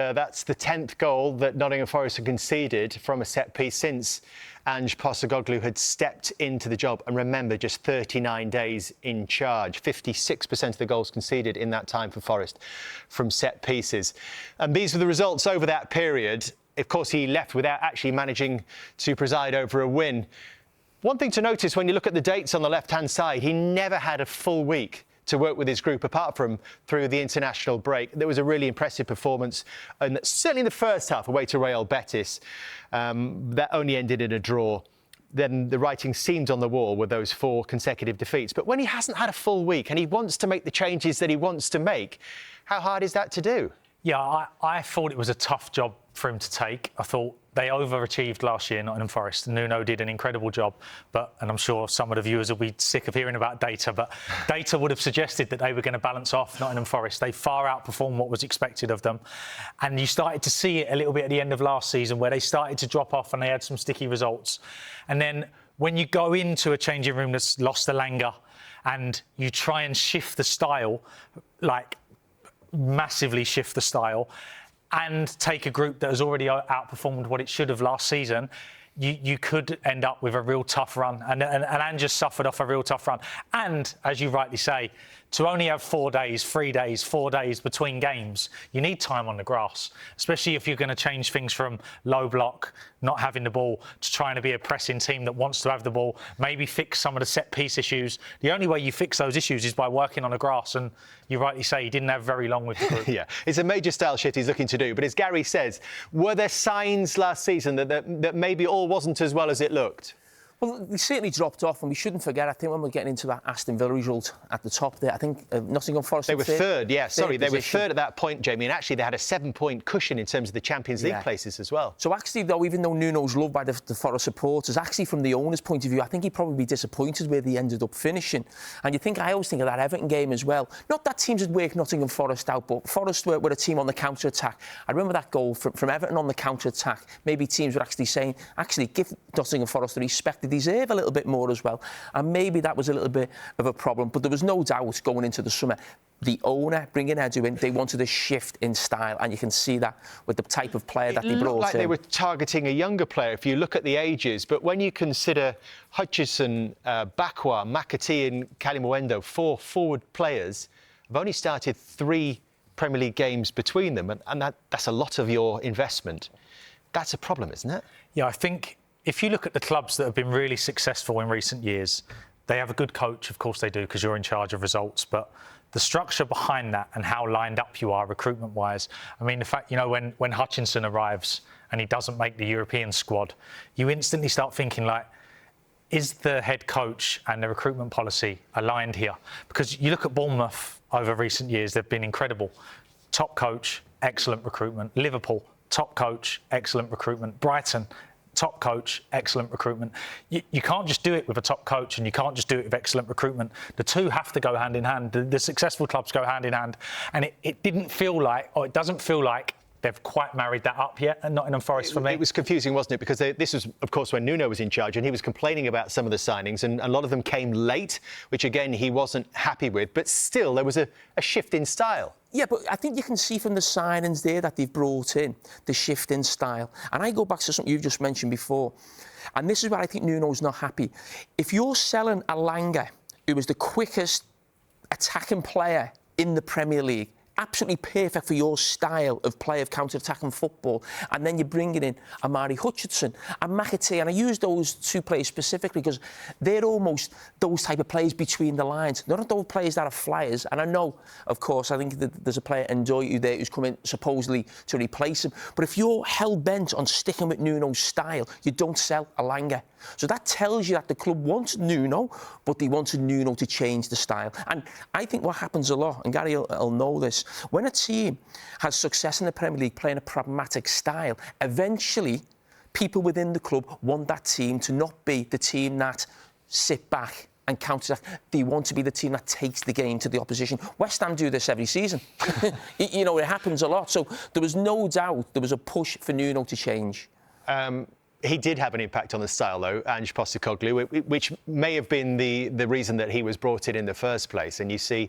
That's the 10th goal that Nottingham Forest had conceded from a set-piece since Ange Postecoglou had stepped into the job. And remember, just 39 days in charge. 56% of the goals conceded in that time for Forest from set-pieces. And these were the results over that period. Of course, he left without actually managing to preside over a win. One thing to notice when you look at the dates on the left-hand side, he never had a full week to work with his group, apart from through the international break. There was a really impressive performance, and certainly in the first half, away to Real Betis, that only ended in a draw. Then the writing seemed on the wall with those 4 consecutive defeats. But when he hasn't had a full week and he wants to make the changes that he wants to make, how hard is that to do? Yeah, I thought it was a tough job for him to take. I thought they overachieved last year, Nottingham Forest. Nuno did an incredible job, and I'm sure some of the viewers will be sick of hearing about data, but data would have suggested that they were going to balance off Nottingham Forest. They far outperformed what was expected of them. And you started to see it a little bit at the end of last season, where they started to drop off and they had some sticky results. And then when you go into a changing room that's lost the languor and you try and shift the style, like massively shift the style, and take a group that has already outperformed what it should have last season, you could end up with a real tough run. And Ange just suffered off a real tough run. And, as you rightly say, to only have 4 days, 3 days, 4 days between games, you need time on the grass, especially if you're going to change things from low block, not having the ball, to trying to be a pressing team that wants to have the ball, maybe fix some of the set-piece issues. The only way you fix those issues is by working on the grass, and you rightly say he didn't have very long with the group. Yeah, it's a major style shift he's looking to do. But as Gary says, were there signs last season that maybe all wasn't as well as it looked? Well, they certainly dropped off, and we shouldn't forget, I think when we're getting into that Aston Villa result at the top there, I think Nottingham Forest... They were third, yeah, sorry, they were third at that point, Jamie, and actually they had a 7-point cushion in terms of the Champions League places as well. So actually, though, even though Nuno's loved by the Forest supporters, actually from the owner's point of view, I think he'd probably be disappointed where they ended up finishing. And I always think of that Everton game as well. Not that teams had worked Nottingham Forest out, but Forest were a team on the counter-attack. I remember that goal from Everton on the counter-attack. Maybe teams were actually saying, give Nottingham Forest the respect they deserve a little bit more as well, and maybe that was a little bit of a problem. But there was no doubt going into the summer, the owner bringing Edu in, they wanted a shift in style, and you can see that with the type of player that they brought in. It looked like they were targeting a younger player if you look at the ages, but when you consider Hutchison, Bakwa, McAtee and Kalimwendo, 4 forward players, have only started 3 Premier League games between them, and that's a lot of your investment. That's a problem, isn't it? Yeah, I think if you look at the clubs that have been really successful in recent years, they have a good coach, of course they do, because you're in charge of results, but the structure behind that and how lined up you are recruitment-wise. I mean, the fact, when Hutchinson arrives and he doesn't make the European squad, you instantly start thinking, like, is the head coach and the recruitment policy aligned here? Because you look at Bournemouth over recent years, they've been incredible. Top coach, excellent recruitment. Liverpool, top coach, excellent recruitment. Brighton, top coach, excellent recruitment. You can't just do it with a top coach, and you can't just do it with excellent recruitment. The two have to go hand in hand. The successful clubs go hand in hand. And it didn't feel like, or it doesn't feel like, they've quite married that up yet, and Nottingham Forest for me. It was confusing, wasn't it? Because this was, of course, when Nuno was in charge, and he was complaining about some of the signings, and a lot of them came late, which, again, he wasn't happy with. But still, there was a shift in style. Yeah, but I think you can see from the signings there that they've brought in the shift in style. And I go back to something you've just mentioned before, and this is where I think Nuno's not happy. If you're selling Alanga, who was the quickest attacking player in the Premier League, absolutely perfect for your style of play of counter-attacking football, and then you're bringing in Amari Hutchinson and McAtee, and I use those 2 players specifically because they're almost those type of players between the lines. They're not those players that are flyers, and I know, of course, I think that there's a player, Ndoye, there who's coming supposedly to replace him, but if you're hell-bent on sticking with Nuno's style, you don't sell Alanga. So that tells you that the club wants Nuno, but they wanted Nuno to change the style. And I think what happens a lot, and Gary will know this, when a team has success in the Premier League playing a pragmatic style, eventually people within the club want that team to not be the team that sit back and counter-attack. They want to be the team that takes the game to the opposition. West Ham do this every season. It happens a lot. So there was no doubt there was a push for Nuno to change. He did have an impact on the style, though, Ange Postecoglou, which may have been the reason that he was brought in the first place. And you see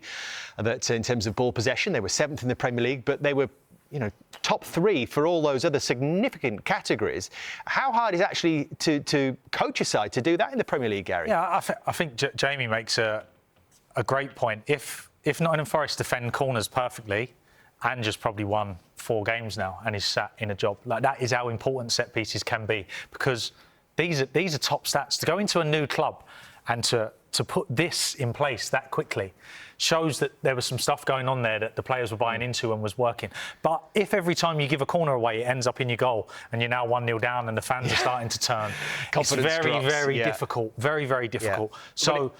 that in terms of ball possession, they were 7th in the Premier League, but they were top 3 for all those other significant categories. How hard is it actually to coach a side to do that in the Premier League, Gary? Yeah, I think Jamie makes a great point. If Nottingham Forest defend corners perfectly, Ange has probably won 4 games now and is sat in a job. Like, that is how important set pieces can be, because these are top stats. To go into a new club and to put this in place that quickly shows that there was some stuff going on there that the players were buying into and was working. But if every time you give a corner away, it ends up in your goal and you're now 1-0 down and the fans are starting to turn, it's very difficult. Very, very difficult. Yeah. So,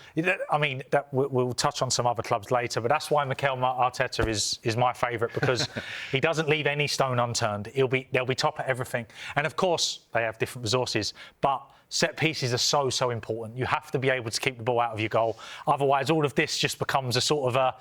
I mean, we'll touch on some other clubs later, but that's why Mikel Arteta is my favourite, because he doesn't leave any stone unturned. They'll be top at everything. And of course, they have different resources, but set pieces are so important. You have to be able to keep the ball out of your goal. Otherwise, all of this just becomes a sort of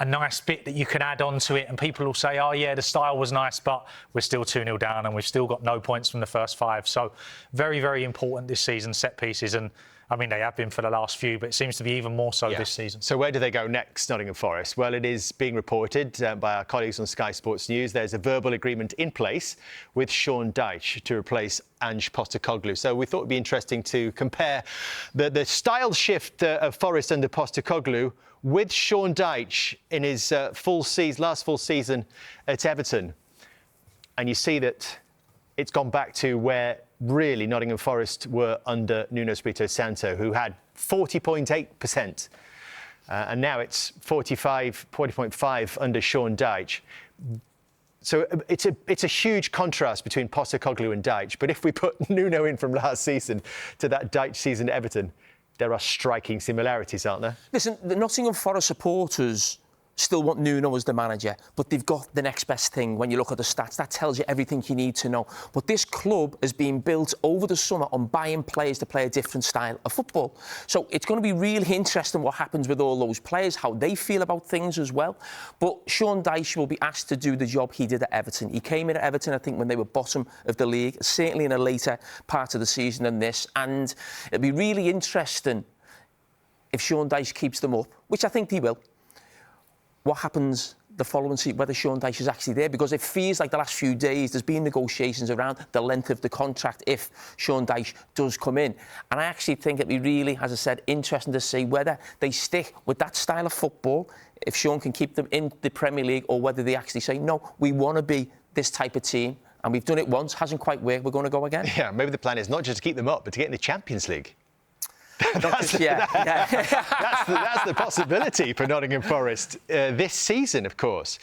a nice bit that you can add on to it, and people will say, oh yeah, the style was nice, but we're still 2-0 down and we've still got no points from the first 5. So very, very important this season, set pieces. And I mean, they have been for the last few, but it seems to be even more so this season. So where do they go next, Nottingham Forest? Well, it is being reported by our colleagues on Sky Sports News. There's a verbal agreement in place with Sean Dyche to replace Ange Postecoglou. So we thought it'd be interesting to compare the style shift of Forest under Postecoglou with Sean Dyche in his last full season at Everton. And you see that it's gone back to where really Nottingham Forest were under Nuno Espirito Santo, who had 40.8%. And now it's 40.5 under Sean Dyche. So it's a huge contrast between Postecoglou and Dyche. But if we put Nuno in from last season to that Dyche season at Everton, there are striking similarities, aren't there? Listen, the Nottingham Forest supporters still want Nuno as the manager, but they've got the next best thing. When you look at the stats, that tells you everything you need to know. But this club has been built over the summer on buying players to play a different style of football. So it's going to be really interesting what happens with all those players, how they feel about things as well. But Sean Dyche will be asked to do the job he did at Everton. He came in at Everton, I think, when they were bottom of the league, certainly in a later part of the season than this. And it'll be really interesting if Sean Dyche keeps them up, which I think he will. What happens the following season, whether Sean Dyche is actually there, because it feels like the last few days there's been negotiations around the length of the contract if Sean Dyche does come in. And I actually think it'd be really, as I said, interesting to see whether they stick with that style of football, if Sean can keep them in the Premier League, or whether they actually say, no, we want to be this type of team, and we've done it once, hasn't quite worked, we're going to go again. Yeah, maybe the plan is not just to keep them up, but to get in the Champions League. That's the possibility for Nottingham Forest this season, of course.